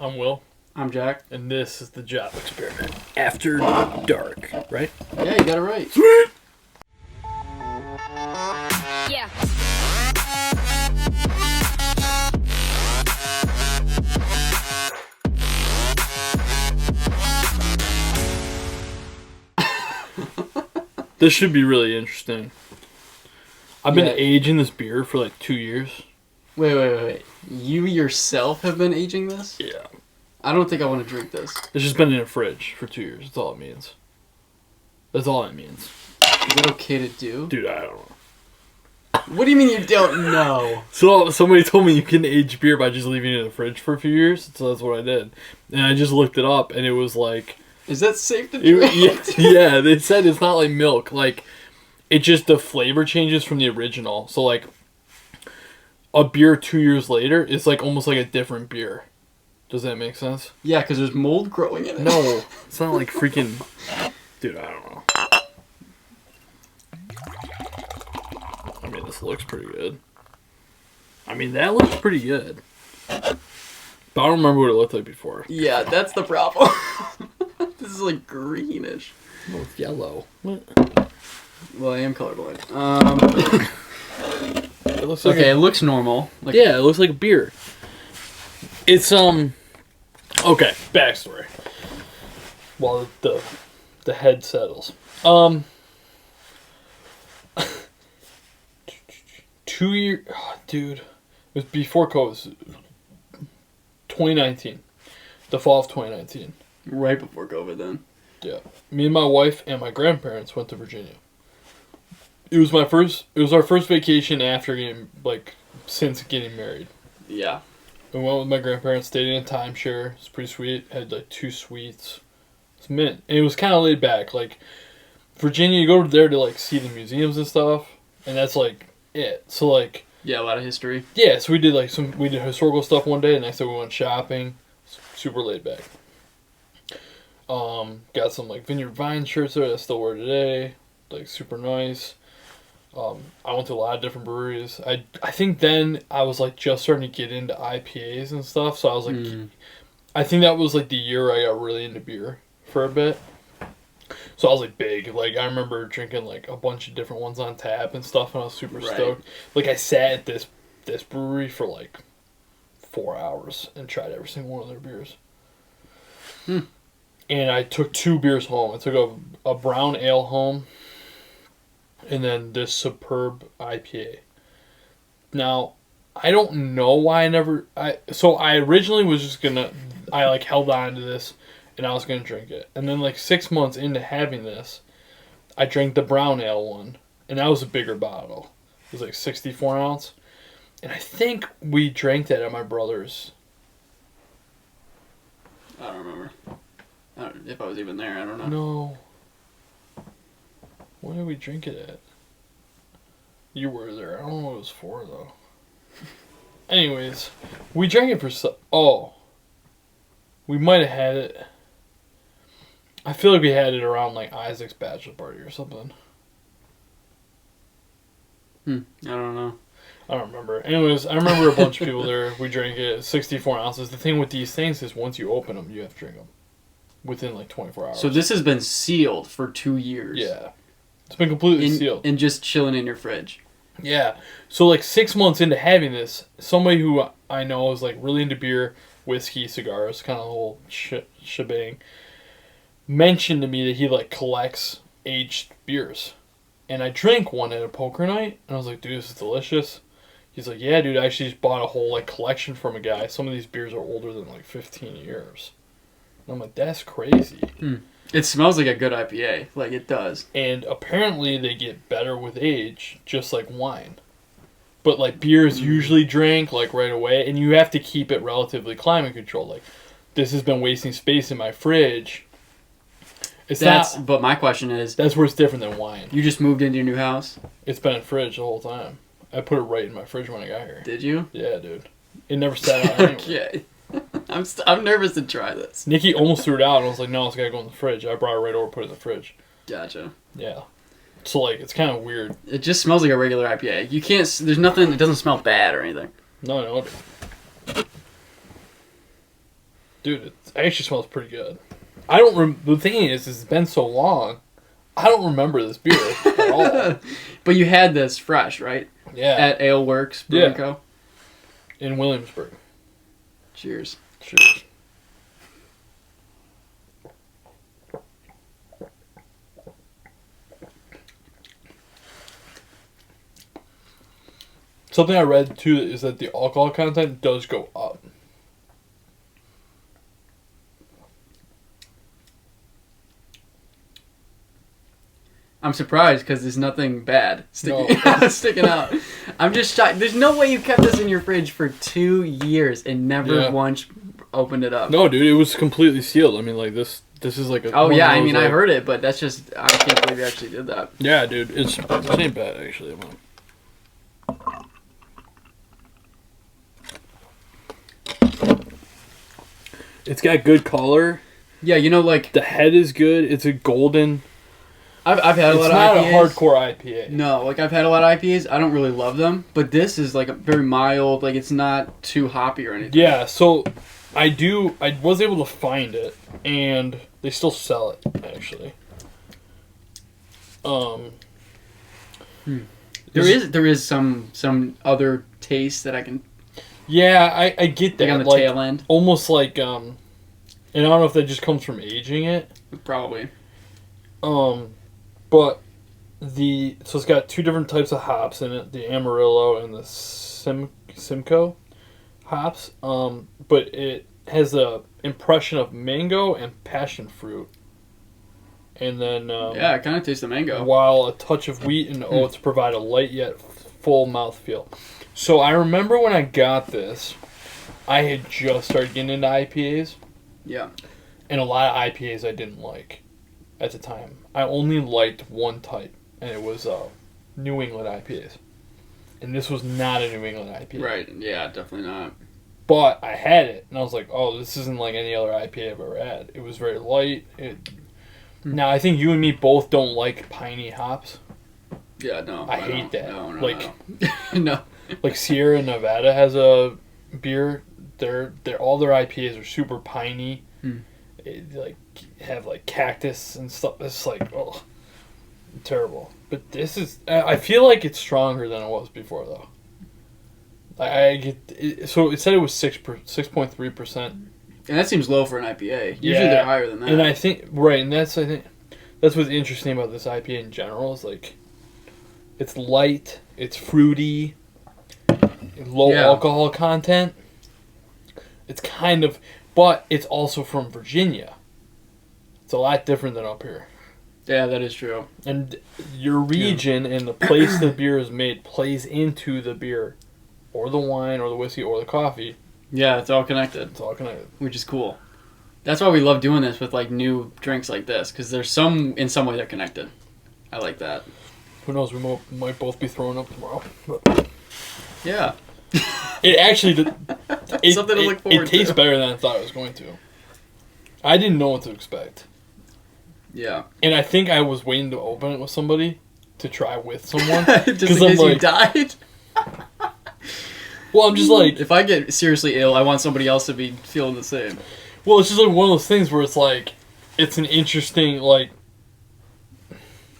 I'm Will. I'm Jack. And this is the Job Experiment. After dark, right? Yeah, you got it right. Sweet! Yeah. This should be really interesting. I've been aging this beer for like 2 years. Wait. You yourself have been aging this? Yeah. I don't think I want to drink this. It's just been in a fridge for 2 years. That's all it means. That's all it means. Is that okay to do? Dude, I don't know. What do you mean you don't know? So somebody told me you can age beer by just leaving it in the fridge for a few years. So that's what I did. And I just looked it up and it was like... Is that safe to drink? Yeah, they said it's not like milk. Like, it just, the flavor changes from the original. So, like, a beer 2 years later is, like, almost like a different beer. Does that make sense? Yeah, because there's mold growing in it. No, it's not like freaking... Dude, I don't know. I mean, this looks pretty good. I mean, that looks pretty good. But I don't remember what it looked like before. Yeah, that's the problem. This is like greenish. Oh, it's yellow. What? Well, I am colorblind. It looks like it looks normal. Like, yeah, it looks like a beer. It's, okay, backstory. While the head settles. 2 years... Oh, dude. It was before COVID. 2019. The fall of 2019. right before COVID then. Yeah. Me and my wife and my grandparents went to Virginia. It was our first vacation after since getting married. Yeah. We went with my grandparents, stayed in a timeshare. It's pretty sweet. Had like 2 suites. It's mint. And it was kind of laid back. Like, Virginia, you go there to like see the museums and stuff. And that's like it. So like... Yeah, a lot of history. Yeah, so we did historical stuff one day. The next day we went shopping. Super laid back. Got some like Vineyard Vine shirts there that I still wear today. Like super nice. I went to a lot of different breweries. I think then I was like just starting to get into IPAs and stuff. So I was like, I think that was like the year I got really into beer for a bit. So I was like big. Like I remember drinking like a bunch of different ones on tap and stuff, and I was super stoked. Like I sat at this brewery for like 4 hours and tried every single one of their beers. And I took 2 beers home. I took a brown ale home, and then this superb IPA. Now, I don't know why so I originally was just I like held on to this, and I was gonna drink it. And then like 6 months into having this, I drank the brown ale one, and that was a bigger bottle. It was like 64 ounce. And I think we drank that at my brother's. I don't remember. If I was even there, I don't know. No. Where did we drink it at? You were there. I don't know what it was for, though. Anyways, we drank it for... we might have had it... I feel like we had it around, like, Isaac's bachelor party or something. I don't know. I don't remember. Anyways, I remember a bunch of people there. We drank it. 64 ounces. The thing with these things is once you open them, you have to drink them. Within like 24 hours. So this has been sealed for 2 years. Yeah. It's been completely sealed. And just chilling in your fridge. Yeah. So like 6 months into having this, somebody who I know is like really into beer, whiskey, cigars, kind of the whole shebang, mentioned to me that he like collects aged beers. And I drank one at a poker night, and I was like, dude, this is delicious. He's like, yeah, dude, I actually just bought a whole like collection from a guy. Some of these beers are older than like 15 years. I'm like, that's crazy. It smells like a good IPA. Like, it does. And apparently they get better with age, just like wine. But, like, beer is usually drank, like, right away, and you have to keep it relatively climate controlled. Like, this has been wasting space in my fridge. But my question is... That's where it's different than wine. You just moved into your new house? It's been in the fridge the whole time. I put it right in my fridge when I got here. Did you? Yeah, dude. It never sat out anywhere. Okay. I'm nervous to try this. Nikki almost threw it out, and I was like, no, it's got to go in the fridge. I brought it right over, put it in the fridge. Gotcha. Yeah. So, like, it's kind of weird. It just smells like a regular IPA. You can't... There's nothing... It doesn't smell bad or anything. No. Dude, it actually smells pretty good. I don't. The thing is, it's been so long. I don't remember this beer at all. But you had this fresh, right? Yeah. At Ale Works Brewing Co. In Williamsburg. Cheers. Cheers. Something I read too is that the alcohol content does go up. I'm surprised because there's nothing bad sticking out. I'm just shocked. There's no way you kept this in your fridge for 2 years and never once opened it up. No, dude, it was completely sealed. I mean, like this is like a. Oh yeah, I mean, I heard it, but that's just I can't believe you actually did that. Yeah, dude, it ain't bad actually. It's got good color. Yeah, you know, like the head is good. It's a golden. I've had a lot of IPAs. It's not a hardcore IPA. No, like I've had a lot of IPAs. I don't really love them, but this is like a very mild. Like it's not too hoppy or anything. Yeah, so I was able to find it, and they still sell it actually. There is some other taste that I can. Yeah, I get that. Like on the tail end, almost like and I don't know if that just comes from aging it. Probably. But so it's got two different types of hops in it: the Amarillo and the Simcoe hops. But it has a impression of mango and passion fruit. And then yeah, it kind of tastes the mango. While a touch of wheat and oats provide a light yet full mouthfeel. So I remember when I got this, I had just started getting into IPAs. Yeah. And a lot of IPAs I didn't like at the time. I only liked one type, and it was New England IPAs. And this was not a New England IPA. Right, yeah, definitely not. But I had it, and I was like, oh, this isn't like any other IPA I've ever had. It was very light. Now, I think you and me both don't like piney hops. Yeah, no. I hate that. No, like, no. Like Sierra Nevada has a beer. All their IPAs are super piney. Like have like cactus and stuff. It's like terrible. But this is. I feel like it's stronger than it was before though. I get it, so it said it was 6.3%. And that seems low for an IPA. Usually they're higher than that. And I think that's what's interesting about this IPA in general is like it's light, it's fruity, low alcohol content. It's kind of, but it's also from Virginia. It's a lot different than up here. Yeah, that is true. And your region and the place the beer is made plays into the beer, or the wine, or the whiskey, or the coffee. Yeah, it's all connected. It's all connected. Which is cool. That's why we love doing this with like new drinks like this, because there's in some way they're connected. I like that. Who knows? We might both be throwing up tomorrow. But yeah. It actually something to look forward to. It tastes better than I thought it was going to. I didn't know what to expect. Yeah. And I think I was waiting to open it with somebody to try with someone. Just in case you died? Well, I'm just like... If I get seriously ill, I want somebody else to be feeling the same. Well, it's just like one of those things where it's like... It's an interesting, like...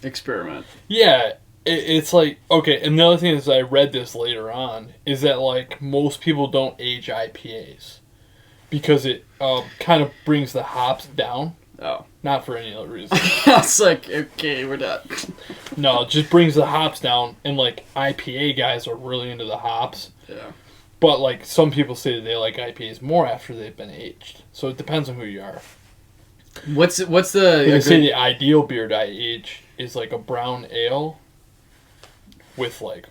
experiment. Yeah. It's like... Okay, and the other thing is I read this later on, is that, like, most people don't age IPAs. Because it kind of brings the hops down. Oh. Not for any other reason. I was like, okay, we're done. No, it just brings the hops down, and like IPA guys are really into the hops. Yeah. But like some people say that they like IPAs more after they've been aged. So it depends on who you are. What's the? They say the ideal beer to age is like a brown ale with like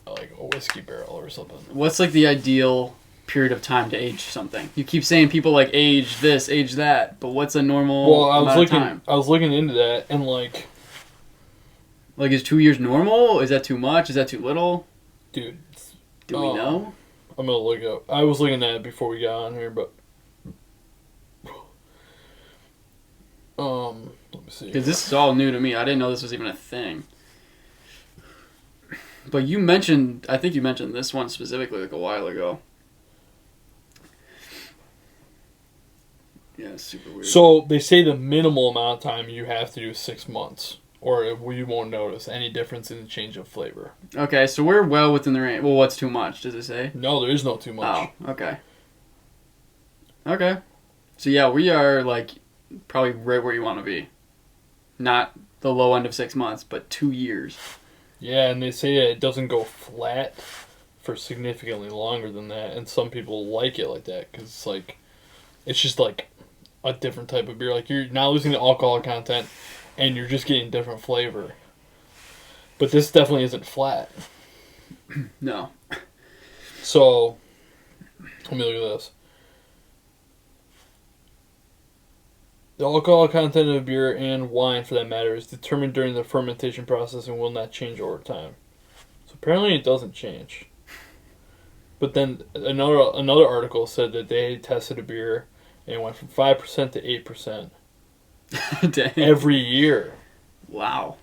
a whiskey barrel or something. What's like the ideal period of time to age something? You keep saying people like age this, age that, but what's a normal amount of time? I was looking into that, and like is 2 years normal? Is that too much? Is that too little? Dude, do we know? I'm gonna look up. I was looking at it before we got on here, but let me see. Because this is all new to me. I didn't know this was even a thing. But I think you mentioned this one specifically like a while ago. super weird. So they say the minimal amount of time you have to do is 6 months, or you won't notice any difference in the change of flavor. Okay, so we're well within the range. Well, what's too much? Does it say? No, there is no too much. Oh, okay. Okay. So yeah, we are like probably right where you want to be. Not the low end of 6 months, but 2 years. Yeah, and they say that it doesn't go flat for significantly longer than that, and some people like it like that because it's like, it's just like a different type of beer. Like, you're not losing the alcohol content, and you're just getting different flavor. But this definitely isn't flat. No. So, let me look at this. The alcohol content of beer and wine, for that matter, is determined during the fermentation process and will not change over time. So apparently it doesn't change. But then another article said that they tested a beer and it went from 5% to 8% every year. Wow.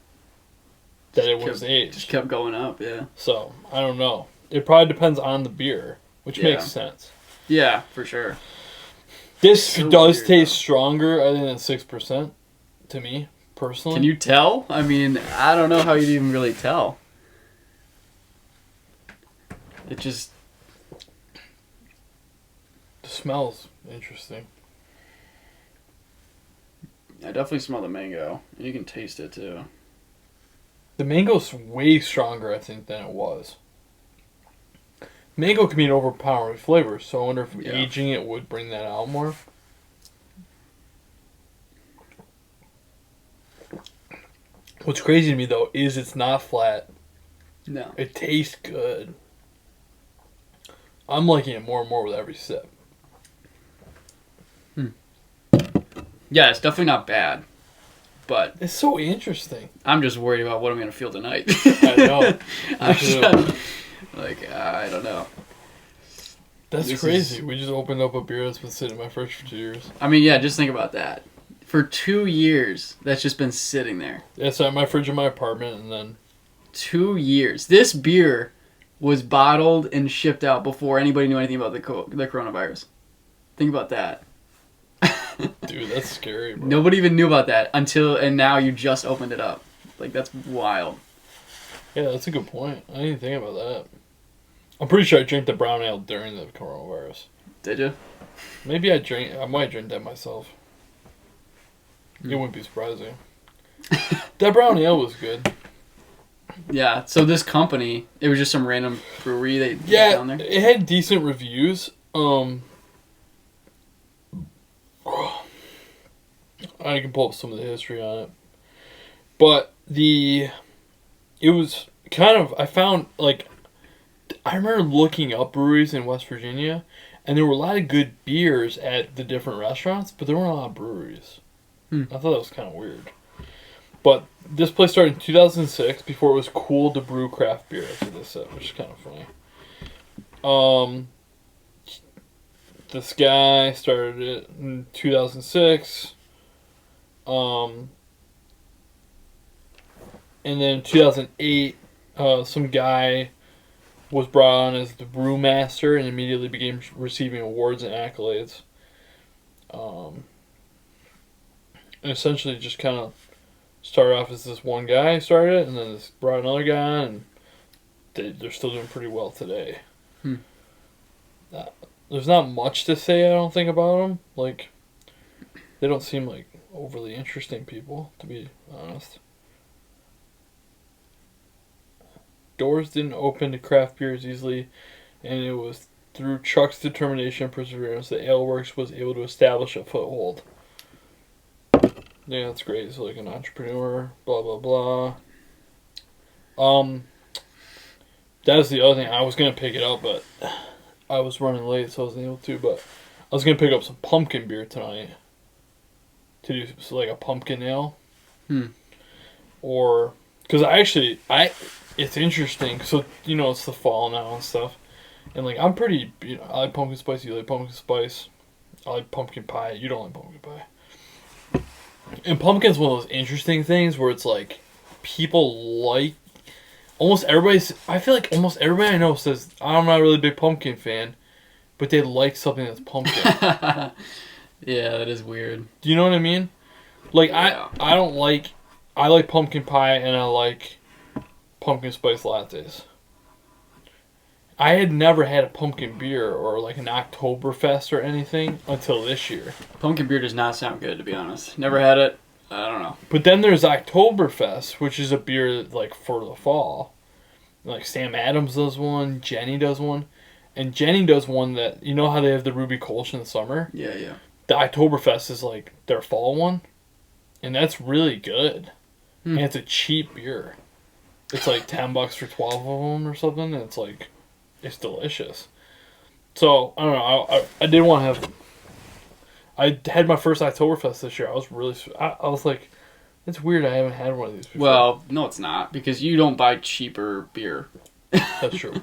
That it was aged. Just kept going up, yeah. So, I don't know. It probably depends on the beer, which makes sense. Yeah, for sure. This so does weird, taste stronger, I think, than 6% to me, personally. Can you tell? I mean, I don't know how you'd even really tell. It just... The smell's interesting. I definitely smell the mango. And you can taste it, too. The mango's way stronger, I think, than it was. Mango can be an overpowering flavor, so I wonder if aging it would bring that out more. What's crazy to me, though, is it's not flat. No. It tastes good. I'm liking it more and more with every sip. Yeah, it's definitely not bad. But it's so interesting. I'm just worried about what I'm going to feel tonight. I know. I don't know. That's crazy. We just opened up a beer that's been sitting in my fridge for 2 years. I mean, yeah, just think about that. For 2 years, that's just been sitting there. It's at my fridge in my apartment, and then... 2 years. This beer was bottled and shipped out before anybody knew anything about the coronavirus. Think about that. Dude, that's scary, bro. Nobody even knew about that and now you just opened it up. Like, that's wild. Yeah, that's a good point. I didn't even think about that. I'm pretty sure I drank the brown ale during the coronavirus. Did you? Maybe I might drink that myself. It wouldn't be surprising. That brown ale was good. Yeah, so this company, it was just some random brewery they down there? It had decent reviews. I can pull up some of the history on it. But it was kind of, I found, like, I remember looking up breweries in West Virginia, and there were a lot of good beers at the different restaurants, but there weren't a lot of breweries. I thought that was kind of weird. But this place started in 2006, before it was cool to brew craft beer, that's what they said, which is kind of funny. This guy started it in 2006. And then in 2008, some guy was brought on as the brewmaster and immediately began receiving awards and accolades. And essentially just kind of started off as this one guy started it, and then this brought another guy on, and they're still doing pretty well today. There's not much to say, I don't think, about them. Like, they don't seem like overly interesting people, to be honest. Doors didn't open to craft beers easily, and it was through Chuck's determination and perseverance that Aleworks was able to establish a foothold. Yeah, that's great. He's like an entrepreneur, blah, blah, blah. That was the other thing. I was going to pick it up, but I was running late, so I wasn't able to. But I was going to pick up some pumpkin beer tonight to do like a pumpkin ale. Or, because it's interesting. So, it's the fall now and stuff. And, like, I'm pretty, I like pumpkin spice. You like pumpkin spice. I like pumpkin pie. You don't like pumpkin pie. And pumpkin's one of those interesting things where it's like, people like, I feel like almost everybody I know says, I'm not really a big pumpkin fan, but they like something that's pumpkin. Yeah, that is weird. Do you know what I mean? Like, Yeah. I like pumpkin pie and I like pumpkin spice lattes. I had never had a pumpkin beer or like an Oktoberfest or anything until this year. Pumpkin beer does not sound good, to be honest. Never had it. I don't know. But then there's Oktoberfest, which is a beer like for the fall. Like Sam Adams does one, Jenny does one, and Jenny does one that, you know how they have the Ruby Kolsch in the summer? Yeah, yeah. The Oktoberfest is like their fall one, and that's really good. And it's a cheap beer. It's like $10 for 12 of them or something, and it's delicious. So, I don't know, I did want to have... I had my first Oktoberfest this year. I was really... I was like, it's weird I haven't had one of these before. Well, no it's not, because you don't buy cheaper beer. That's true.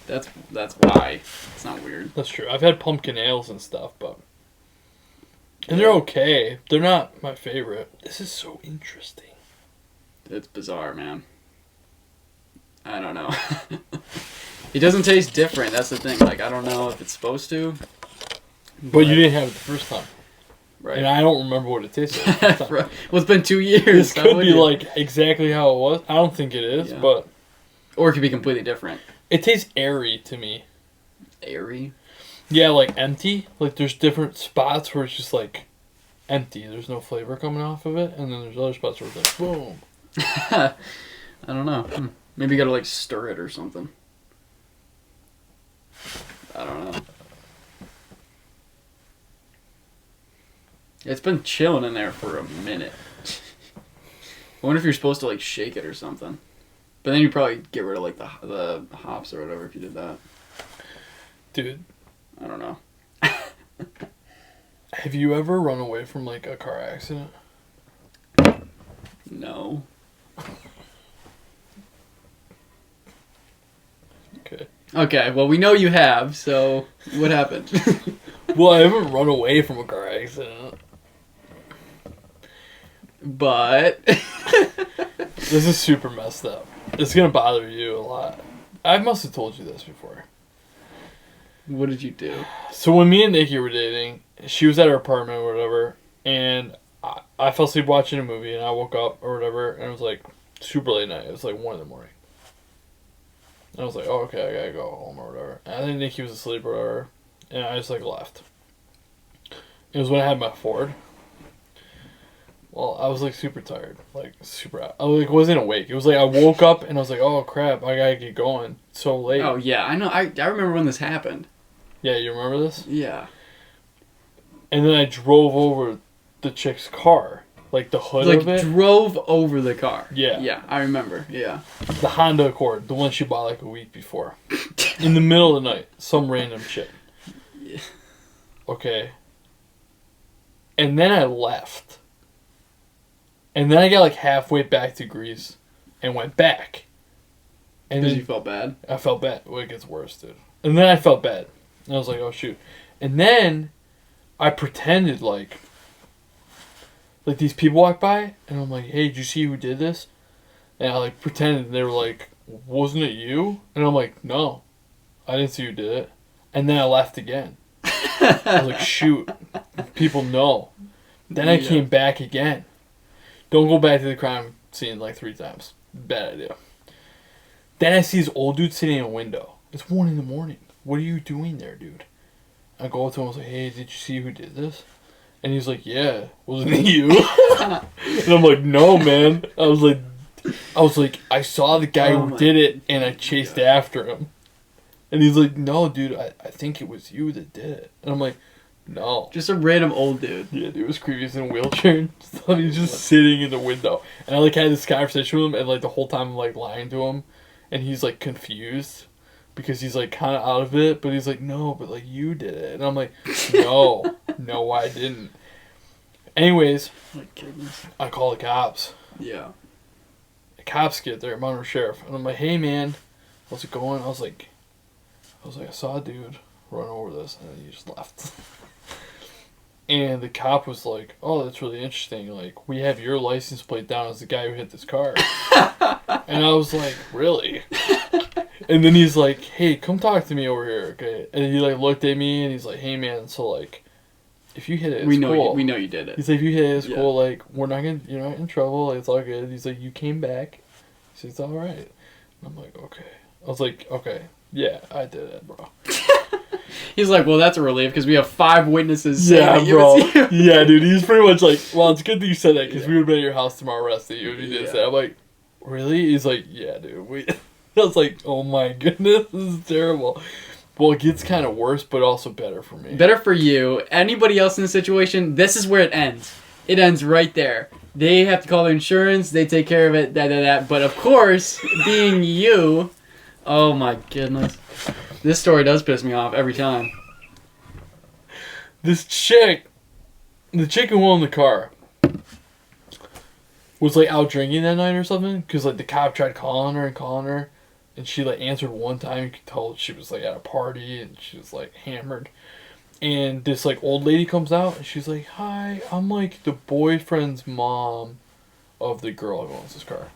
That's why. It's not weird. That's true. I've had pumpkin ales and stuff, but... And they're okay. They're not my favorite. This is so interesting. It's bizarre, man. I don't know. It doesn't taste different. That's the thing. Like, I don't know if it's supposed to. But you didn't have it the first time. Right. And I don't remember what it tasted like the first time. Right. Well, it's been 2 years. This How could would be you? like exactly how it was. I don't think it is, Yeah. but... Or it could be completely different. It tastes airy to me. Airy? Yeah, like empty. Like there's different spots where it's just like empty. There's no flavor coming off of it. And then there's other spots where it's like, boom. I don't know. Maybe you gotta like stir it or something. I don't know. It's been chilling in there for a minute. I wonder if you're supposed to like shake it or something. But then you probably get rid of like the hops or whatever if you did that. Dude, I don't know. have you ever run away from like a car accident? No. Okay. Okay, well we know you have, so what happened? Well, I haven't run away from a car accident. But This is super messed up. It's gonna bother you a lot. I must have told you this before. what did you do? So when me and Nikki were dating, she was at her apartment or whatever, and I fell asleep watching a movie, and I woke up or whatever, and it was like super late night. It was like 1 a.m. And I was like, oh, okay, I gotta go home or whatever. And I think Nikki was asleep or whatever, and I just like left. It was when I had my Ford. Well, I was like super tired, like super. I like wasn't awake. It was like I woke up and I was like, oh crap, I gotta get going. It's so late. Oh yeah, I know. I remember when this happened. Yeah, you remember this? Yeah. And then I drove over the chick's car, like the hood Like of it. drove over the car. Yeah. Yeah, I remember. Yeah. The Honda Accord, the one she bought like a week before. In the middle of the night, some random chick. Yeah. Okay. And then I left. And then I got like halfway back to Greece and went back. And Because then you felt bad? I felt bad. Well, it gets worse, dude. And then I felt bad. And I was like, oh shoot. And then I pretended like these people walked by and I'm like, hey, did you see who did this? And I like pretended they were like, wasn't it you? And I'm like, no, I didn't see who did it. And then I left again. I was like, shoot, people know. Then I came back again. Don't go back to the crime scene like 3 times. Bad idea. Then I see this old dude sitting in a window. It's 1 a.m. What are you doing there, dude? I go up to him, I was like, hey, did you see who did this? And he's like, yeah, wasn't it you? And I'm like, no, man. I was like, I saw the guy who did it, and I chased after him. And he's like, no, dude, I think it was you that did it. And I'm like, no. Just a random old dude. Yeah, dude, it was creepy. He's in a wheelchair and stuff. He's just sitting in the window. And I like had this conversation with him, and like the whole time I'm like lying to him, and he's like confused because he's like kind of out of it, but he's like, no, but like you did it. And I'm like, no, no, I didn't. Anyways, My goodness. I call the cops. Yeah. The cops get there, Monroe Sheriff, and I'm like, hey man, how's it going? I was like, I saw a dude run over this, and then he just left. And the cop was like, oh, that's really interesting. Like, we have your license plate down as the guy who hit this car. And I was like, really? And then he's like, hey, come talk to me over here, okay? And he like looked at me and he's like, hey man, so like, if you hit it, it's we know cool. we know you did it. He's like, if you hit it, it's cool. Like, you're not in trouble. Like, it's all good. He's like, you came back. He says, it's all right. And I'm like, okay. I was like, okay, yeah, I did it, bro. He's like, well, that's a relief because we have 5 witnesses. Yeah, bro. Yeah, dude. He's pretty much like, well, it's good that you said that because we would have been at your house tomorrow arresting you if you did that. I'm like, really? He's like, yeah, dude. I was like, oh my goodness, this is terrible. Well, it gets kind of worse, but also better for me. Better for you. Anybody else in the situation, this is where it ends. It ends right there. They have to call their insurance. They take care of it. But of course, being you, oh my goodness. This story does piss me off every time. This chick, the chick who owned the car, was like out drinking that night or something. Because like the cop tried calling her. And she like answered one time. You could tell she was like at a party and she was like hammered. And this like old lady comes out and she's like, hi, I'm like the boyfriend's mom of the girl who owns this car.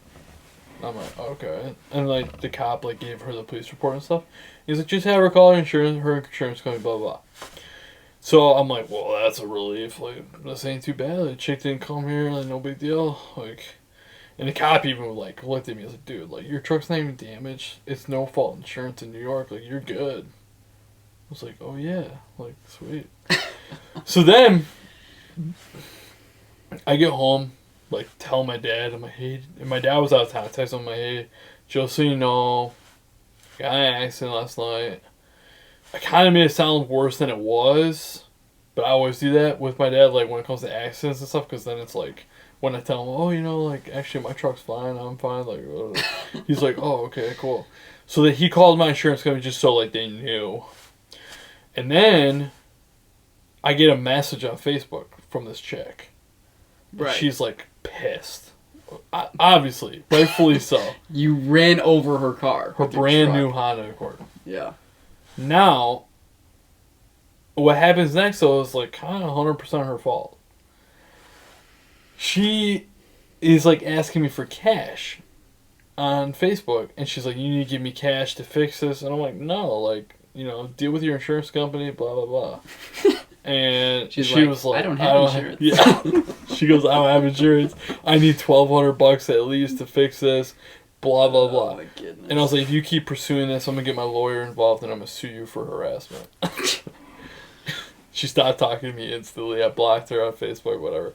I'm like, okay. And like the cop like gave her the police report and stuff. He's like, just have her call her insurance company, blah, blah, blah. So I'm like, well, that's a relief. Like, this ain't too bad. The chick didn't come here, like, no big deal. Like, and the cop even like looked at me and was like, dude, like, your truck's not even damaged. It's no fault insurance in New York. Like, you're good. I was like, oh yeah, like, sweet. So then I get home, like, tell my dad. I'm like, hey, and my dad was out of town. I text him, I'm like, hey, just so you know, got in an accident last night. I kind of made it sound worse than it was, but I always do that with my dad, like, when it comes to accidents and stuff, because then it's like, when I tell him, oh, you know, like, actually, my truck's fine, I'm fine, like, he's like, oh, okay, cool. So that he called my insurance company just so, like, they knew. And then I get a message on Facebook from this chick. Right. She's, like, pissed. Obviously. Rightfully so. You ran over her car. Her brand new Honda Accord. Yeah. Now, what happens next, though, is, like, kind of 100% her fault. She is, like, asking me for cash on Facebook. And she's like, you need to give me cash to fix this. And I'm like, no, like, you know, deal with your insurance company, blah, blah, blah. And she was like, I don't have insurance. Yeah. She goes, I don't have insurance. I need $1,200 at least to fix this, blah, blah, blah. Oh, my goodness. And I was like, if you keep pursuing this, I'm going to get my lawyer involved and I'm going to sue you for harassment. She stopped talking to me instantly. I blocked her on Facebook, whatever.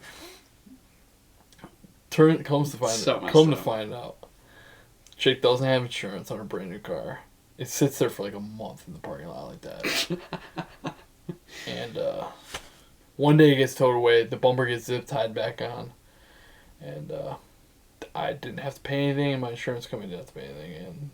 Come to find out, chick doesn't have insurance on her brand new car. It sits there for like a month in the parking lot like that. And one day it gets towed away. The bumper gets zip tied back on. And I didn't have to pay anything. And my insurance company didn't have to pay anything.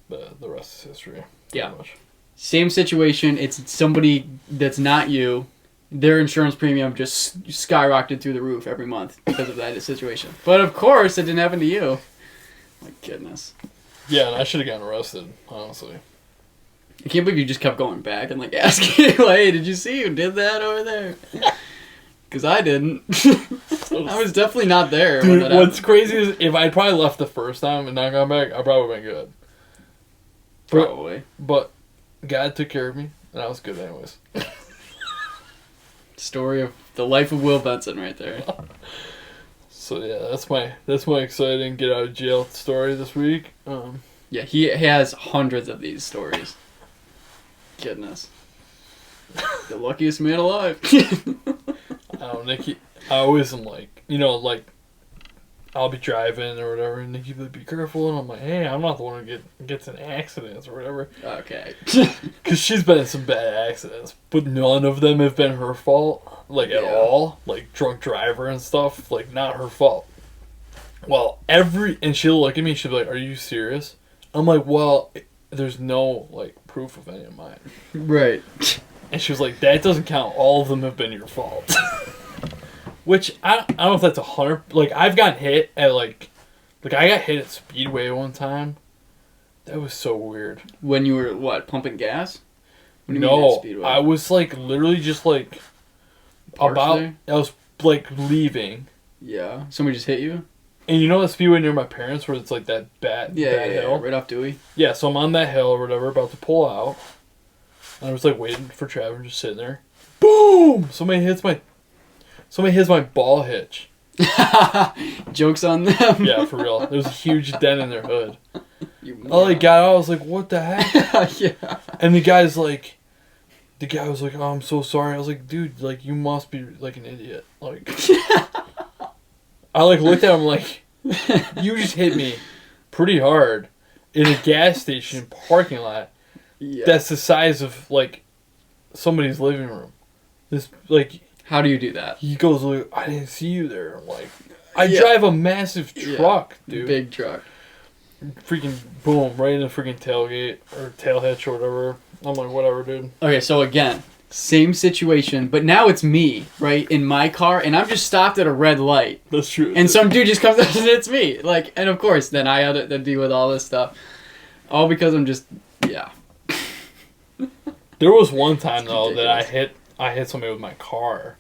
And the rest is history. Yeah. Much. Same situation. It's somebody that's not you. Their insurance premium just skyrocketed through the roof every month because of that situation. But of course, it didn't happen to you. My goodness. Yeah, and I should have gotten arrested, honestly. I can't believe you just kept going back and like asking, like, hey, did you see who did that over there? Because I didn't. I was definitely not there. Dude, what's crazy is if I'd probably left the first time and not gone back, I probably would have been good. Probably. But God took care of me, and I was good anyways. Story of the life of Will Benson right there. So yeah, that's my exciting get out of jail story this week. Yeah, he has hundreds of these stories. Goodness. The luckiest man alive. I don't know, Nikki. I always am like, you know, like, I'll be driving or whatever, and Nikki will be careful, and I'm like, hey, I'm not the one who gets in accidents or whatever. Okay. Because she's been in some bad accidents, but none of them have been her fault, like, at all. Like, drunk driver and stuff, like, not her fault. Well, and she'll look at me, she'll be like, are you serious? I'm like, well, there's no, like, proof of any of mine. Right. And she was like, that doesn't count. All of them have been your fault. Which, I don't know if that's 100... Like, I've gotten hit at, like... Like, I got hit at Speedway one time. That was so weird. When you were, what, pumping gas? What do you mean at Speedway? I was, like, literally just, like... I was, like, leaving. Yeah. Somebody just hit you? And you know that Speedway near my parents where it's, like, that bad hill? Right off Dewey? Yeah, so I'm on that hill or whatever, about to pull out. And I was, like, waiting for traffic, just sitting there. boom! Somebody hits my ball hitch. Jokes on them. Yeah, for real. There's a huge dent in their hood. Oh, I got out, I was like, what the heck? Yeah. And the guy was like, oh, I'm so sorry. I was like, dude, like, you must be, like, an idiot. Like, I, like, looked at him like, you just hit me pretty hard in a gas station parking lot. Yeah. That's the size of, like, somebody's living room. This, like... How do you do that? He goes, like, I didn't see you there. I'm like, I drive a massive truck, dude. Big truck. Freaking boom, right in the freaking tailgate or tail hitch or whatever. I'm like, whatever, dude. Okay, so again, same situation, but now it's me, right, in my car, and I'm just stopped at a red light. That's true. And some dude just comes up and it's me. Like, and of course, then I had to deal with all this stuff. All because I'm just, yeah. There was one time, though, ridiculous. that I hit somebody with my car.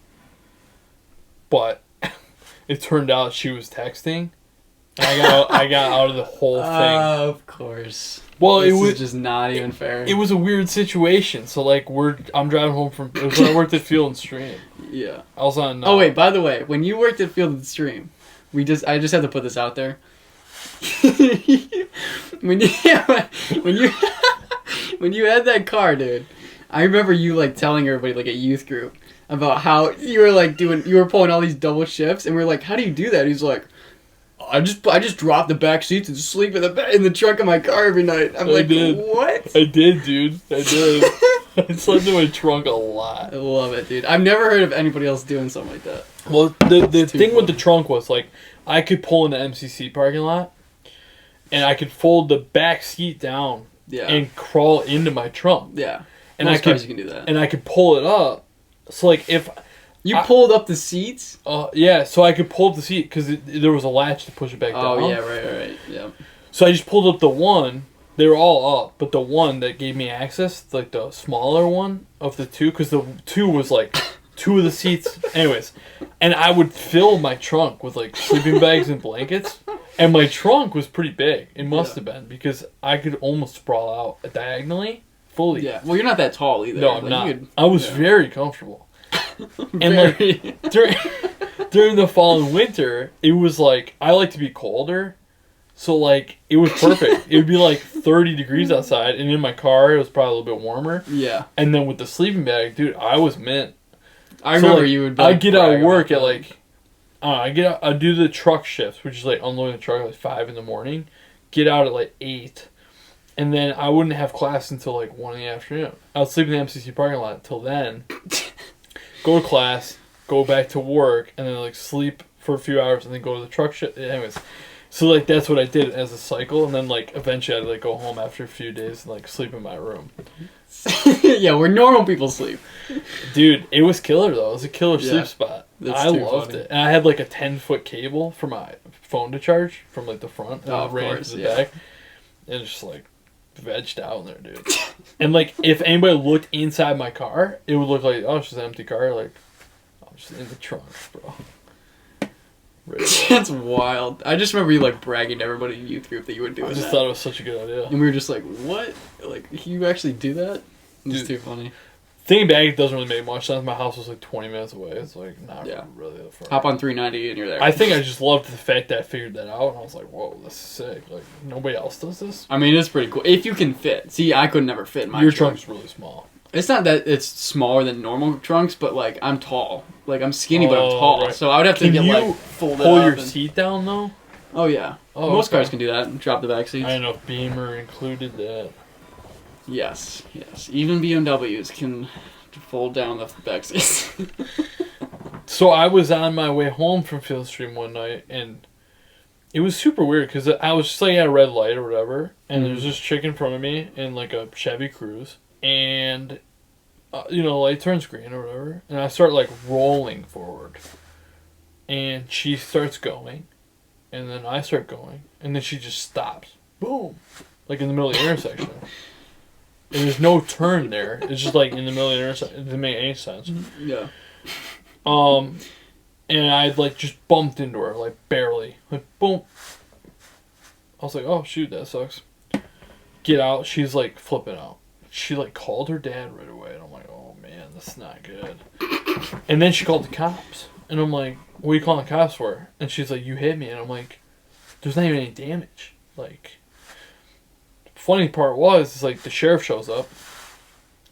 But it turned out she was texting. And I got out of the whole thing. Of course. Well, this it was is just not even fair. It was a weird situation. So, like, I'm driving home from... It was when I worked at Field and Stream. Yeah. I was on... Oh, wait, by the way, when you worked at Field and Stream, I just had to put this out there. when you when you had that car, dude, I remember you, like, telling everybody, like, at youth group about how you were, like, you were pulling all these double shifts, and we were like, how do you do that? He's like, I just drop the back seats and sleep in the trunk of my car every night. I'm like, what? I did, dude. I did. I slept in my trunk a lot. I love it, dude. I've never heard of anybody else doing something like that. Well, the thing with the trunk was, like, I could pull in the MCC parking lot, and I could fold the back seat down and crawl into my trunk. Yeah. And Most cars you can do that. And I could pull it up. So, like, if... You pulled up the seats? Yeah, so I could pull up the seat because there was a latch to push it back down. Oh, yeah, right, yeah. So I just pulled up the one. They were all up, but the one that gave me access, like the smaller one of the two, because the two was, like, two of the seats. Anyways, and I would fill my trunk with, like, sleeping bags and blankets. And my trunk was pretty big. It must have been, because I could almost sprawl out diagonally, fully. Yeah, well, you're not that tall either. No, I'm not. I was very comfortable. And like during the fall and winter, it was like I like to be colder, so like it was perfect. It would be like 30 degrees outside, and in my car it was probably a little bit warmer. Yeah. And then with the sleeping bag, dude, I was mint. I remember like, you would. I'd get out of work at like I'd do the truck shift, which is like unloading the truck at like 5 in the morning. Get out at like 8. And then I wouldn't have class until like 1 in the afternoon. I would sleep in the MCC parking lot until then. Go to class, go back to work, and then like sleep for a few hours, and then go to the truck shift. Anyways, so like that's what I did as a cycle, and then like eventually I'd like go home after a few days and like sleep in my room. Yeah, where normal people sleep. Dude, it was killer though. It was a killer sleep spot. I loved funny. it, and I had like a 10-foot cable for my phone to charge from like the front, and of ran course, to the back, and just like vegged out in there, dude. And like if anybody looked inside my car, it would look like, oh, it's just an empty car. Like I'm just in the trunk, bro. That's wild. I just remember you like bragging to everybody in youth group that you would do it. I just thought it was such a good idea. And we were just like, what? Like, you actually do that? It's too funny. Thinking back, it doesn't really make much sense. My house was like 20 minutes away. It's like not really that far. Hop on 390 and you're there. I think I just loved the fact that I figured that out, and I was like, whoa, this is sick. Like, nobody else does this? I mean, it's pretty cool. If you can fit. See, I could never fit in my Your trunk's really small. It's not that it's smaller than normal trunks, but like, I'm tall. Like, I'm skinny, but I'm tall. Right. So I would have to get like folded up. Pull your seat down, though? Oh, yeah. Most cars can do that and drop the back seats. I don't know if Beamer included that. Yes. Even BMWs can fold down the back seats. So I was on my way home from Field Stream one night, and it was super weird because I was just like at a red light or whatever, and there's this chick in front of me in like a Chevy Cruze, and the light turns green or whatever, and I start like rolling forward, and she starts going, and then I start going, and then she just stops, boom, like in the middle of the intersection. And there's no turn there. It's just like in the middle of the intersection. It didn't make any sense. Yeah. And I like just bumped into her, like barely. Like boom. I was like, oh shoot, that sucks. Get out. She's like flipping out. She like called her dad right away, and I'm like, oh man, that's not good. And then she called the cops. And I'm like, what are you calling the cops for? And she's like, you hit me. And I'm like, there's not even any damage. Like, funny part was, is like, the sheriff shows up.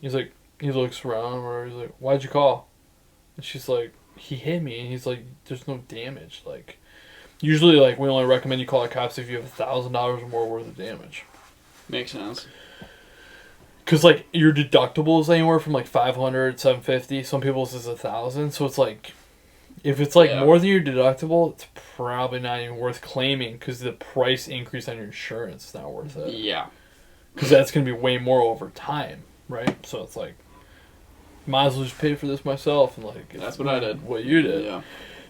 He's like, he looks around, or he's like, why'd you call? And she's like, he hit me. And he's like, there's no damage. Like, usually, like, we only recommend you call the cops if you have $1,000 or more worth of damage. Makes sense. Because, like, your deductible is anywhere from, like, $500, $750. Some people's is $1,000. So it's like, if it's, like, more than your deductible, it's probably not even worth claiming because the price increase on your insurance is not worth it. Yeah. Because that's going to be way more over time, right? So it's like, might as well just pay for this myself. And, like, that's what I did. What you did. Yeah.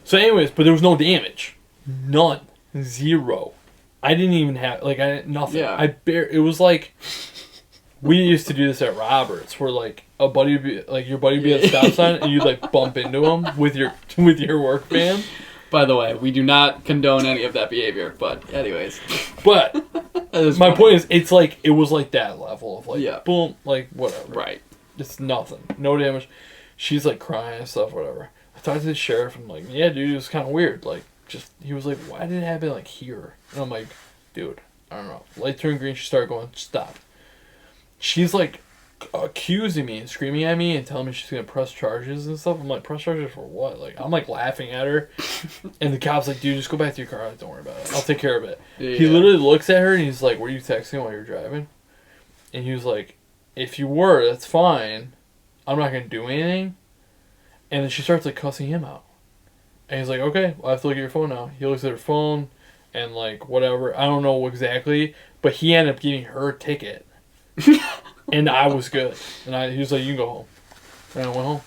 So anyways, but there was no damage. None. Zero. I didn't even have, like, nothing. Yeah. It was like, we used to do this at Roberts, where, like, a buddy would be, like, your buddy would be at the stop sign, and you'd, like, bump into him with your work van. By the way, we do not condone any of that behavior, but anyways. But, my point is, it's like, it was like that level of, like, boom, like, whatever. Right. It's nothing. No damage. She's, like, crying and stuff, whatever. I talked to the sheriff, and I'm like, yeah, dude, it was kind of weird. Like, he was like, why did it happen, like, here? And I'm like, dude, I don't know. Light turned green, she started going, stop. She's, like, accusing me and screaming at me and telling me she's going to press charges and stuff. I'm like, press charges for what? Like, I'm, like, laughing at her. And the cop's like, dude, just go back to your car. Like, don't worry about it. I'll take care of it. Yeah. He literally looks at her and he's like, were you texting while you're driving? And he was like, if you were, that's fine. I'm not going to do anything. And then she starts, like, cussing him out. And he's like, okay, well, I have to look at your phone now. He looks at her phone and, like, whatever. I don't know exactly. But he ended up giving her a ticket. And I was good. And he was like, you can go home. And I went home.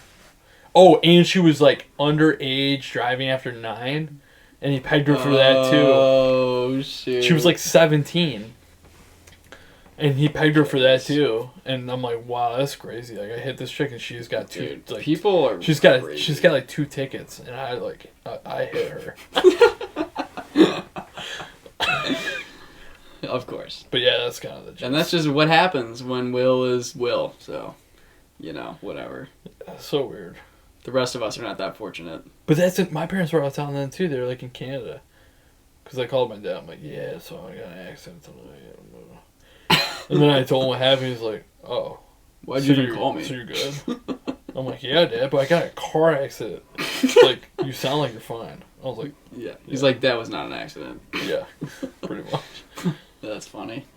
Oh, and she was, like, underage, driving after 9. And he pegged her for that, too. Oh, shit. She was, like, 17. And he pegged her for that, too. And I'm like, wow, that's crazy. Like, I hit this chick and she's got 2. Dude, like, people are She's got, like, 2 tickets. And I hit her. Of course. But yeah, that's kind of the gist. And that's just what happens when Will is Will. So, you know, whatever. That's so weird. The rest of us are not that fortunate. But that's it. My parents were out of town then, too. They were, like, in Canada. Because I called my dad. I'm like, yeah, so I got an accident tonight. And then I told him what happened. He's like, oh. Why'd you even call me? So you're good? I'm like, yeah, Dad, but I got a car accident. Like, you sound like you're fine. I was like... Yeah. He's like, that was not an accident. Yeah, pretty much. That's funny.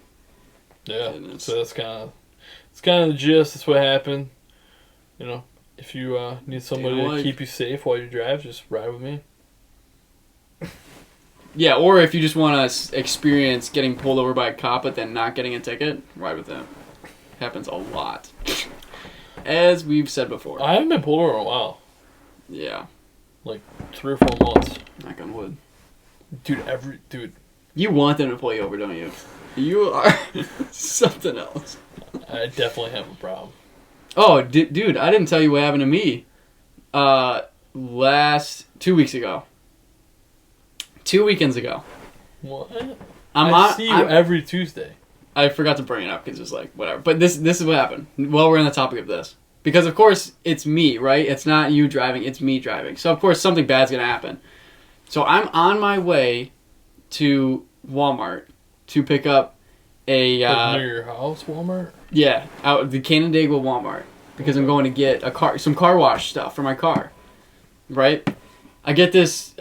Yeah, goodness. So that's kind of... It's kind of the gist. That's what happened. You know, if you need somebody to keep you safe while you drive, just ride with me. Yeah, or if you just want to experience getting pulled over by a cop but then not getting a ticket, ride with them. Happens a lot. As we've said before. I haven't been pulled over in a while. Yeah. Like 3 or 4 months. Knock on wood. Dude. You want them to pull you over, don't you? You are something else. I definitely have a problem. Oh, dude, I didn't tell you what happened to me. 2 weeks ago. 2 weekends ago. What? I see you every Tuesday. I forgot to bring it up because it was like, whatever. But this is what happened. While we're on the topic of this. Because, of course, it's me, right? It's not you driving, it's me driving. So, of course, something bad's going to happen. So, I'm on my way to Walmart to pick up a... near your house, Walmart? Yeah, out at the Canandaigua Walmart. Because I'm going to get some car wash stuff for my car. Right? I get this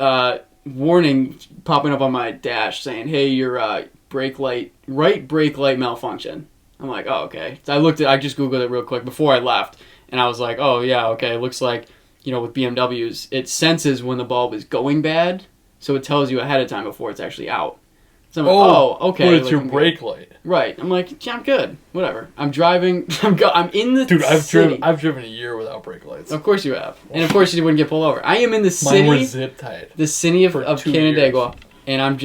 warning popping up on my dash saying, hey, your right brake light malfunction. I'm like, oh, okay. So I just Googled it real quick before I left. And I was like, oh, yeah, okay. It looks like, with BMWs, it senses when the bulb is going bad. So it tells you ahead of time before it's actually out. So I'm like, okay. But it's your brake light. Right. I'm like, yeah, I'm good. Whatever. I'm driving. I'm in the city. I've driven a year without brake lights. Of course you have. And of course you wouldn't get pulled over. I am in the city. Mine were zip tied. The city of Canandaigua. And I'm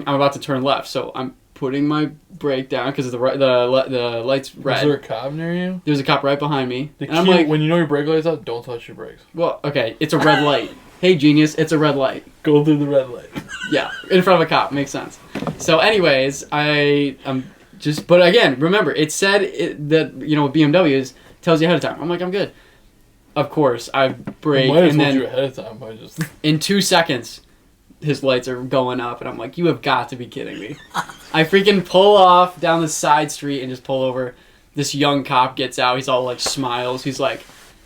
about to turn left. So I'm putting my brake down because the light's red. Is there a cop near you? There's a cop right behind me. I'm like, when you know your brake light's out, don't touch your brakes. Well, okay, it's a red light. Hey, genius, it's a red light. Go through the red light. Yeah, in front of a cop. Makes sense. So anyways, but again, remember, it said that, with BMWs, tells you ahead of time. I'm like, I'm good. of course, I I brake, might as and well do then it ahead of time. I just in 2 seconds, his lights are going up, and I'm like, you have got to be kidding me. I freaking pull off down the side street and just pull over. This young cop gets out. He's all like smiles. He's like,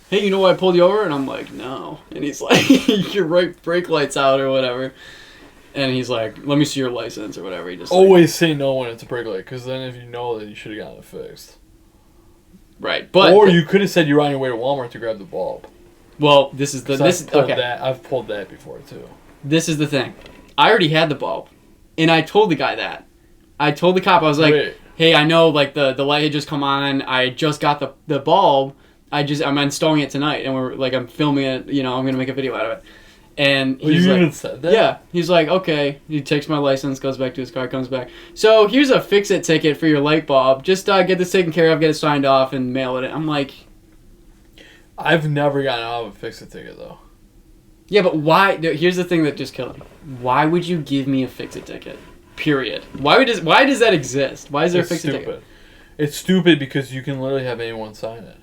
hey, you know why I pulled you over? And I'm like, no. And he's like, your right brake light's out or whatever. And he's like, let me see your license or whatever. He just always say no when it's a brake light, because then if you know that, you should have gotten it fixed. Right, but or you could have said you were on your way to Walmart to grab the bulb. Well, this is the I've pulled that before too. This is the thing. I already had the bulb, and I told the guy that. I told the cop, I was like, Wait. hey, I know like the light had just come on. I just got the bulb. I'm installing it tonight, and I'm filming it. You know, I'm gonna make a video out of it. And he's you like, even said that? yeah. He's like, okay. He takes my license, goes back to his car, comes back. So here's a fix-it ticket for your light bulb. Just get this taken care of, get it signed off, and mail it. I'm like, I've never gotten out of a fix-it ticket though. yeah, but why? Here's the thing that just killed me. Why would you give me a fix-it ticket? Period. Why does that exist? Why is there a fix-it ticket? It's stupid because you can literally have anyone sign it.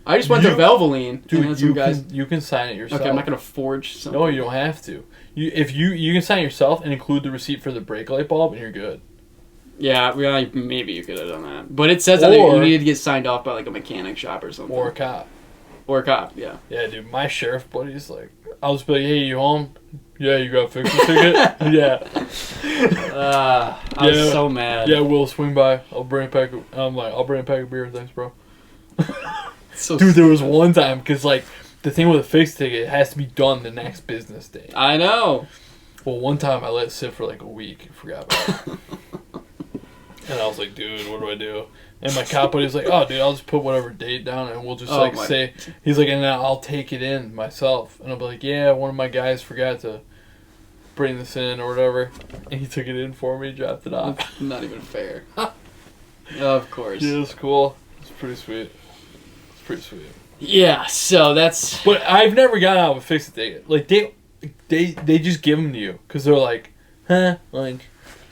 I just went to Valvoline. Dude, and had some guys. you can sign it yourself. Okay, I'm not gonna forge something. No, you don't have to. You can sign it yourself and include the receipt for the brake light bulb, and you're good. Yeah, well, maybe you could have done that, but it says that you needed to get signed off by like a mechanic shop or something. Or a cop. Or a cop, yeah. Yeah, dude, my sheriff buddy's like, I'll just be like, hey, you home? Yeah, you got a fix-it ticket? Yeah. I was so mad. Yeah, we'll swing by. I'll bring a pack of beer, thanks, bro. So dude, there was one time, because, like, the thing with a fixed ticket, it has to be done the next business day. I know. Well, one time I let it sit for, like, a week. I forgot about it. And I was like, dude, what do I do? And my cop buddy was like, oh, dude, I'll just put whatever date down, and we'll just, say... He's like, and then I'll take it in myself. And I'll be like, yeah, one of my guys forgot to bring this in or whatever. And he took it in for me, dropped it off. That's not even fair. Of course. Yeah, it was cool. It's pretty sweet. Pretty sweet. Yeah, so that's... But I've never got out of a fix-it ticket. Like, they just give them to you. Because they're like, huh? Like...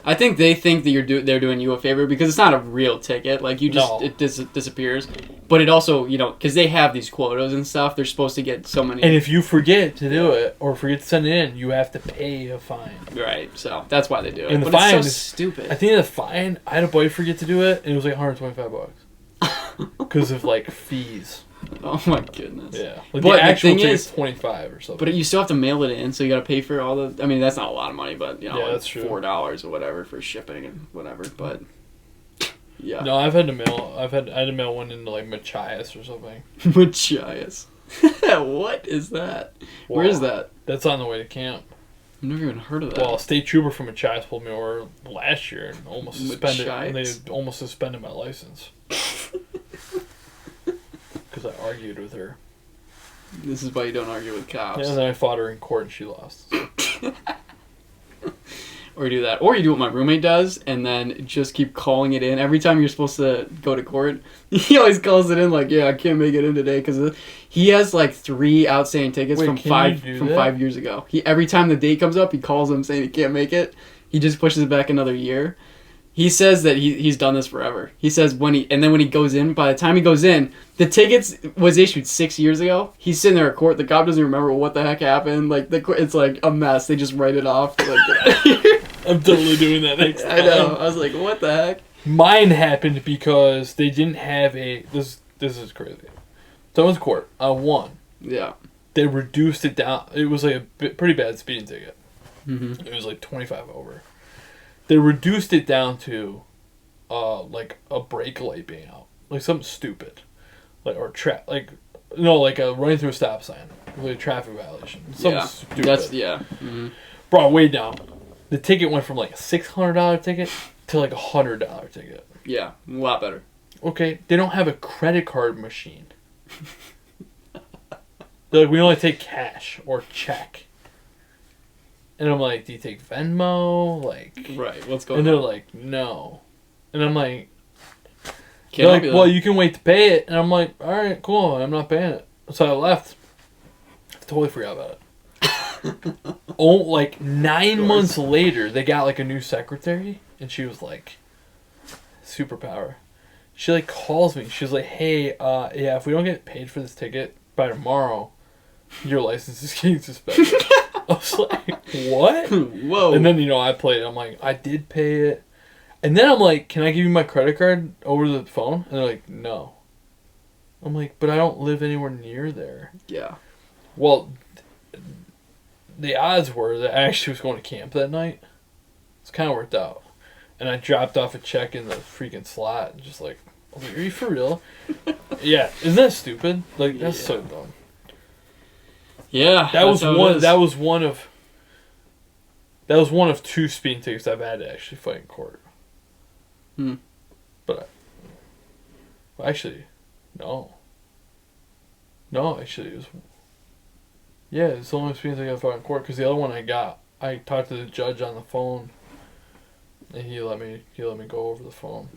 I think they think that they're doing you a favor because it's not a real ticket. Like, you just... No. It disappears. But it also, you know... Because they have these quotas and stuff. They're supposed to get so many... And if you forget to do it, or forget to send it in, you have to pay a fine. Right, so that's why they do it. And the but fine it's so is stupid. I think the fine, I had a buddy forget to do it, and it was like $125. Because of, like, fees. Oh my goodness. Yeah. Like, but the actual thing ticket's is, $25 or something. But you still have to mail it in, so you got to pay for all the... I mean, that's not a lot of money, but, you know, yeah, that's true. $4 or whatever for shipping and whatever, but... Yeah. No, I had to mail one into, like, Machias or something. Machias. What is that? Wow. Where is that? That's on the way to camp. I've never even heard of that. Well, a state trooper from Machias pulled me over last year and almost suspended. And they almost suspended my license because I argued with her. This is why you don't argue with cops. Yeah, and then I fought her in court and she lost. Or you do that. Or you do what my roommate does and then just keep calling it in. Every time you're supposed to go to court, he always calls it in like, yeah, I can't make it in today because he has like 3 outstanding tickets from 5 years ago. Every time the date comes up, he calls them saying he can't make it. He just pushes it back another year. He says that he's done this forever. He says when he goes in, by the time he goes in, the tickets was issued 6 years ago. He's sitting there at court. The cop doesn't remember what the heck happened. Like it's like a mess. They just write it off. Like, get out of here. I'm totally doing that next time. I know. I was like, what the heck? Mine happened because they didn't have a... This is crazy. So I was in court. I won. Yeah. They reduced it down. It was like a pretty bad speeding ticket. Mm-hmm. It was like 25 over. They reduced it down to like a brake light being out. Like something stupid. Like running through a stop sign. Like a traffic violation. Something stupid. Mm-hmm. Brought it way down. The ticket went from like a $600 ticket to like a $100 ticket. Yeah, a lot better. Okay, they don't have a credit card machine. They're like, we only take cash or check. And I'm like, do you take Venmo? Like, right, what's going on? And they're like, no. And I'm like, Can't well, you can wait to pay it. And I'm like, all right, cool, I'm not paying it. So I left. I totally forgot about it. Like 9 months later, they got like a new secretary, and she was like, superpower. She like calls me. She's like, hey, yeah, if we don't get paid for this ticket by tomorrow, your license is getting suspended. I was like, what? Whoa. And then, you know, I played it. I'm like, I did pay it. And then I'm like, can I give you my credit card over the phone? And they're like, no. I'm like, but I don't live anywhere near there. Yeah. Well, the odds were that I actually was going to camp that night. It's kind of worked out. And I dropped off a check in the freaking slot. And just like, I was like, are you for real? Yeah. Isn't that stupid? Like, that's so dumb. Yeah. That was one of 2 speeding tickets I've had to actually fight in court. But actually, no. No, actually, it was. Yeah, it's the only speeding ticket I fought in court because the other one I talked to the judge on the phone, and he let me go over the phone.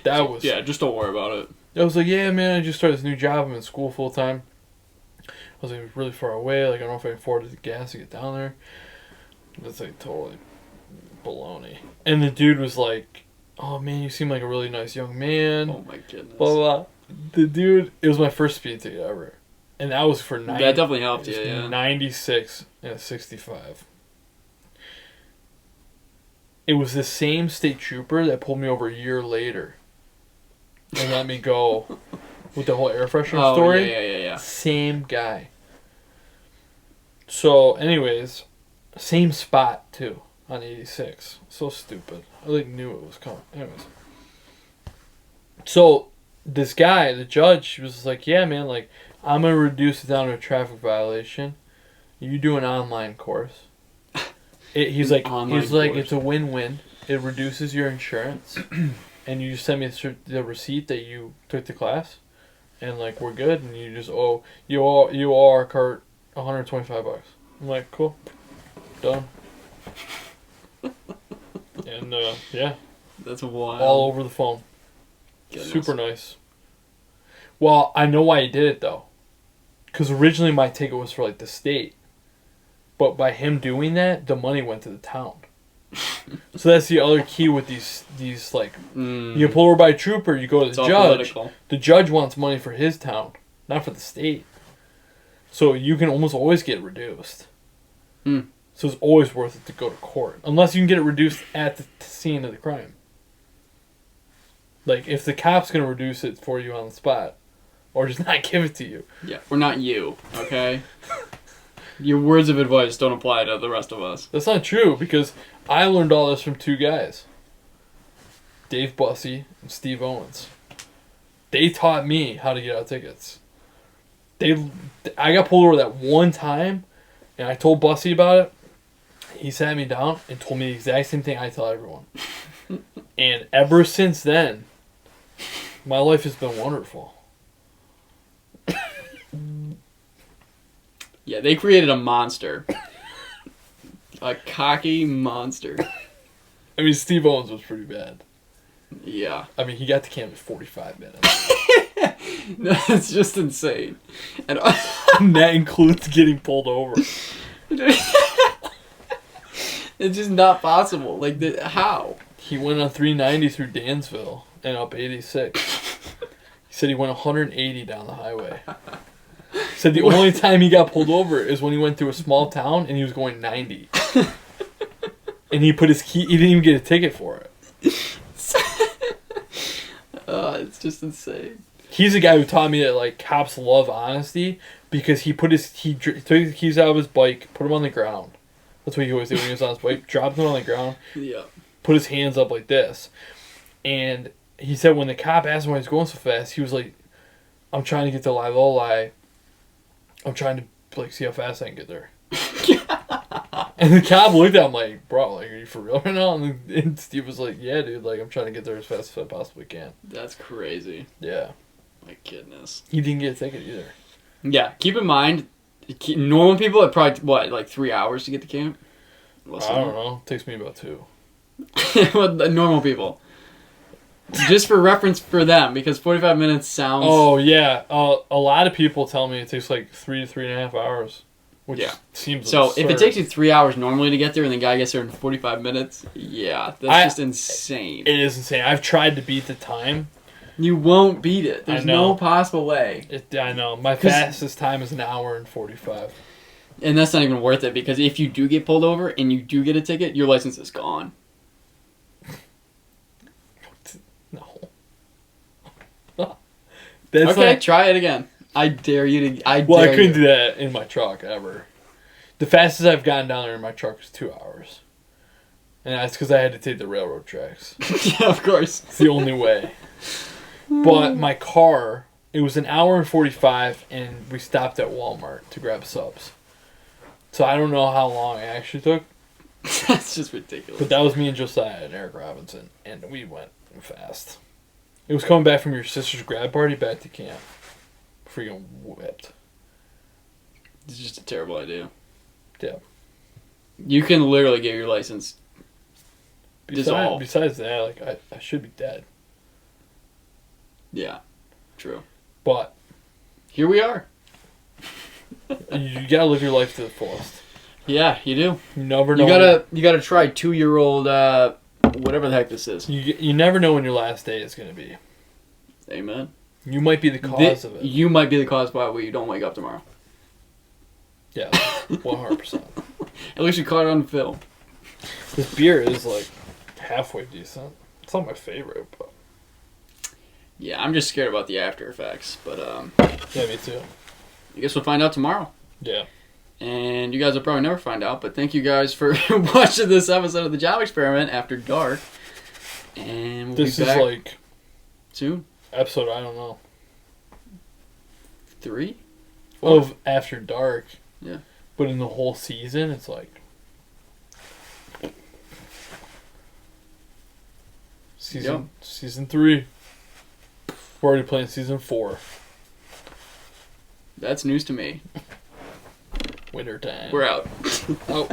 That was. Yeah, just don't worry about it. I was like, yeah, man, I just started this new job. I'm in school full time. I was like, really far away. Like, I don't know if I can afford the gas to get down there. That's like totally baloney. And the dude was like, oh man, you seem like a really nice young man. Oh my goodness. Blah, blah, blah. The dude, it was my first speed ticket ever. And that was for 90. That definitely helped you, yeah. 96 and a 65. It was the same state trooper that pulled me over a year later and let me go with the whole air freshener story. Yeah. Same guy. So, anyways, same spot too on 86. So stupid. I like knew it was coming. Anyways, so this guy, the judge, was like, "Yeah, man, like I'm gonna reduce it down to a traffic violation. You do an online course." He's like, it's a win-win. It reduces your insurance, and you just send me the receipt that you took the class, and like we're good. And you just owe our cart $125. I'm like, cool, done. And yeah, that's wild. all over the phone. Goodness. Super nice. Well, I know why he did it though, because originally my ticket was for like the state. But by him doing that, the money went to the town. So that's the other key with these like, you get pulled over by a trooper, you go to the judge. Political. The judge wants money for his town, not for the state. So you can almost always get reduced. So it's always worth it to go to court. Unless you can get it reduced at the scene of the crime. Like, if the cop's going to reduce it for you on the spot. Or just not give it to you. Yeah, we're not you, okay? Your words of advice don't apply to the rest of us. That's not true, because I learned all this from 2 guys. Dave Bussey and Steve Owens. They taught me how to get out tickets. I got pulled over that one time, and I told Bussey about it. He sat me down and told me the exact same thing I tell everyone. And ever since then, my life has been wonderful. Yeah, they created a monster. A cocky monster. I mean, Steve Owens was pretty bad. Yeah. I mean, he got to camp in 45 minutes. That's just insane. And that includes getting pulled over. It's just not possible. Like, how? He went on 390 through Dansville and up 86. He said he went 180 down the highway. He said the only time he got pulled over is when he went through a small town and he was going 90. And he put his key, he didn't even get a ticket for it. It's just insane. He's the guy who taught me that, like, cops love honesty because he took his keys out of his bike, put them on the ground. That's what he always did when he was on his bike. Dropped them on the ground. Yeah. Put his hands up like this. And he said when the cop asked him why he was going so fast, he was like, I'm trying to get to Liloli. I'm trying to, like, see how fast I can get there. And the cop looked at him like, bro, like, are you for real right now? And Steve was like, yeah, dude, like, I'm trying to get there as fast as I possibly can. That's crazy. Yeah. My goodness. He didn't get a ticket either. Yeah, keep in mind, normal people have probably, what, like 3 hours to get to camp? I don't know. It takes me about 2. Well, normal people. Just for reference for them, because 45 minutes sounds... Oh, yeah. A lot of people tell me it takes like 3 to 3.5 hours. Which seems so absurd. if it takes you 3 hours normally to get there and the guy gets there in 45 minutes, yeah, that's just insane. It is insane. I've tried to beat the time. You won't beat it. There's no possible way. I know. My fastest time is 1 hour and 45. And that's not even worth it because if you do get pulled over and you do get a ticket, your license is gone. No. Okay, try it again. I dare you to. I couldn't do that in my truck ever. The fastest I've gotten down there in my truck is 2 hours. And that's because I had to take the railroad tracks. Yeah, of course. It's the only way. But my car, it was 1 hour and 45, and we stopped at Walmart to grab subs. So I don't know how long it actually took. That's just ridiculous. But that was me and Josiah and Eric Robinson, and we went fast. It was coming back from your sister's grad party back to camp. Freaking whipped. It's just a terrible idea. Yeah. You can literally get your license dissolved. Besides that, like I should be dead. Yeah, true. But here we are. You gotta live your life to the fullest. Yeah, you do. You never know. You gotta try 2-year-old whatever the heck this is. You never know when your last day is gonna be. Amen. You might be the cause of it. You might be the cause why you don't wake up tomorrow. Yeah, 100%. At least you caught it on film. This beer is like halfway decent. It's not my favorite, but yeah, I'm just scared about the after effects. But yeah, me too. I guess we'll find out tomorrow. Yeah. And you guys will probably never find out. But thank you guys for watching this episode of the Job Experiment After Dark. And we'll be back. This is like soon. Episode, I don't know. 3? 4? Of After Dark. Yeah. But in the whole season, it's like season 3. We're already playing season 4. That's news to me. Winter time. We're out. Oh.